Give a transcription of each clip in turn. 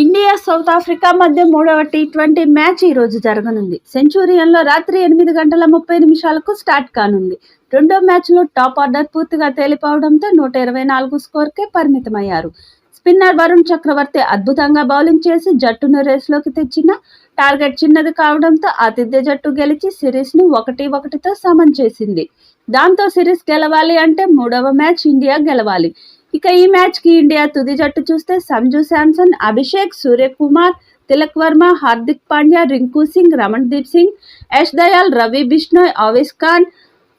India south Africa మధ్య మూడవ T20 match ఈ రోజు జరగనుంది. సెంచూరియన్లో రాత్రి 8:30 స్టార్ట్ కానుంది. రెండో మ్యాచ్లో టాప్ ఆర్డర్ పూర్తిగా తేలిపోవడంతో 124 స్కోర్కే పరిమితమయ్యారు. స్పిన్నర్ వరుణ్ చక్రవర్తి అద్భుతంగా బౌలింగ్ చేసి జట్టును రేస్లోకి తెచ్చిన టార్గెట్ చిన్నది కావడంతో ఆతిథ్య జట్టు గెలిచి సిరీస్ను 1-1తో సమం చేసింది. దాంతో సిరీస్ గెలవాలి అంటే మూడవ మ్యాచ్ ఇండియా గెలవాలి. ఇక ఈ మ్యాచ్ కి ఇండియా తుది జట్టు చూస్తే సంజు శాంసన్, అభిషేక్, సూర్యకుమార్, తిలక్ వర్మ, హార్దిక్ పాండ్యా, రింకు సింగ్, రమణ్దీప్ సింగ్, యష్ దయాల్, రవి బిష్ణోయ్, ఆవేశ్ ఖాన్,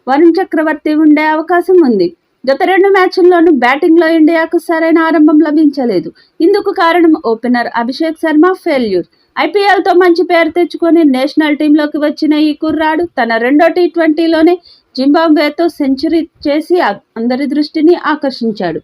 వరుణ్ చక్రవర్తి ఉండే అవకాశం ఉంది. గత రెండు మ్యాచ్ల్లోనూ బ్యాటింగ్లో ఇండియాకు సరైన ఆరంభం లభించలేదు. ఇందుకు కారణం ఓపెనర్ అభిషేక్ శర్మ ఫెయిల్యూర్. ఐపీఎల్తో మంచి పేరు తెచ్చుకొని నేషనల్ టీంలోకి వచ్చిన ఈ కుర్రాడు తన రెండో టీ20లోనే జింబాబ్వేతో సెంచరీ చేసి అందరి దృష్టిని ఆకర్షించాడు.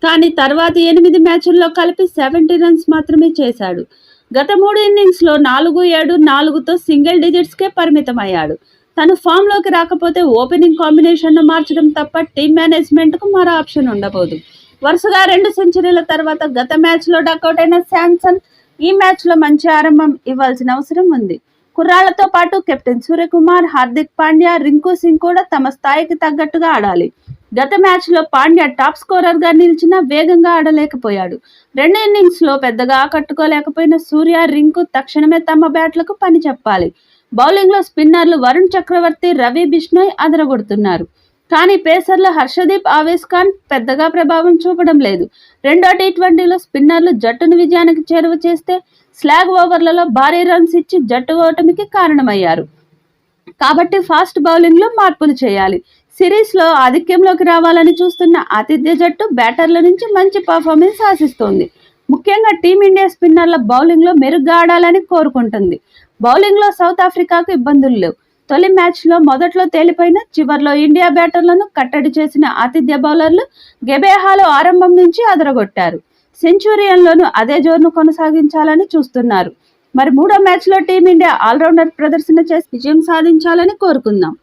కానీ తర్వాతి 8 మ్యాచ్ల్లో కలిపి 70 రన్స్ మాత్రమే చేశాడు. గత 3 ఇన్నింగ్స్లో 4-7-4తో సింగిల్ డిజిట్స్కే పరిమితమయ్యాడు. తను ఫామ్లోకి రాకపోతే ఓపెనింగ్ కాంబినేషన్ను మార్చడం తప్ప టీం మేనేజ్మెంట్కు మరో ఆప్షన్ ఉండబోదు. వరుసగా 2 సెంచరీల తర్వాత గత మ్యాచ్లో డకౌట్ అయిన శాంసన్ ఈ మ్యాచ్లో మంచి ఆరంభం ఇవ్వాల్సిన అవసరం ఉంది. కుర్రాళ్లతో పాటు కెప్టెన్ సూర్యకుమార్, హార్దిక్ పాండ్యా, రింకు సింగ్ కూడా తమ స్థాయికి తగ్గట్టుగా ఆడాలి. గత మ్యాచ్లో పాండ్యా టాప్ స్కోరర్గా నిలిచినా వేగంగా ఆడలేకపోయాడు. 2 ఇన్నింగ్స్లో పెద్దగా ఆకట్టుకోలేకపోయిన సూర్య, రింకు తక్షణమే తమ బ్యాట్లకు పని చెప్పాలి. బౌలింగ్లో స్పిన్నర్లు వరుణ్ చక్రవర్తి, రవి బిష్ణోయ్ అదరగొడుతున్నారు. కానీ పేసర్లు హర్షదీప్, ఆవేశ్ ఖాన్ పెద్దగా ప్రభావం చూపడం లేదు. రెండో టీ20లో స్పిన్నర్లు జట్టును విజయానికి చేరువ చేస్తే స్లాగ్ ఓవర్లలో భారీ రన్స్ ఇచ్చి జట్టు ఓటమికి కారణమయ్యారు. కాబట్టి ఫాస్ట్ బౌలింగ్లో మార్పులు చేయాలి. సిరీస్లో ఆధిక్యంలోకి రావాలని చూస్తున్న ఆతిథ్య జట్టు బ్యాటర్ల నుంచి మంచి పర్ఫార్మెన్స్ ఆశిస్తోంది. ముఖ్యంగా టీమిండియా స్పిన్నర్ల బౌలింగ్లో మెరుగ్గా ఆడాలని కోరుకుంటుంది. బౌలింగ్లో సౌత్ ఆఫ్రికాకు ఇబ్బందులు లేవు. తొలి మ్యాచ్లో మొదట్లో తేలిపోయిన చివర్లో ఇండియా బ్యాటర్లను కట్టడి చేసిన ఆతిథ్య బౌలర్లు గెబేహాలో ఆరంభం నుంచి అదరగొట్టారు. సెంచూరియన్లోనూ అదే జోరును కొనసాగించాలని చూస్తున్నారు. మరి మూడో మ్యాచ్లో టీమిండియా ఆల్రౌండర్ ప్రదర్శన చేసి విజయం సాధించాలని కోరుకుందాం.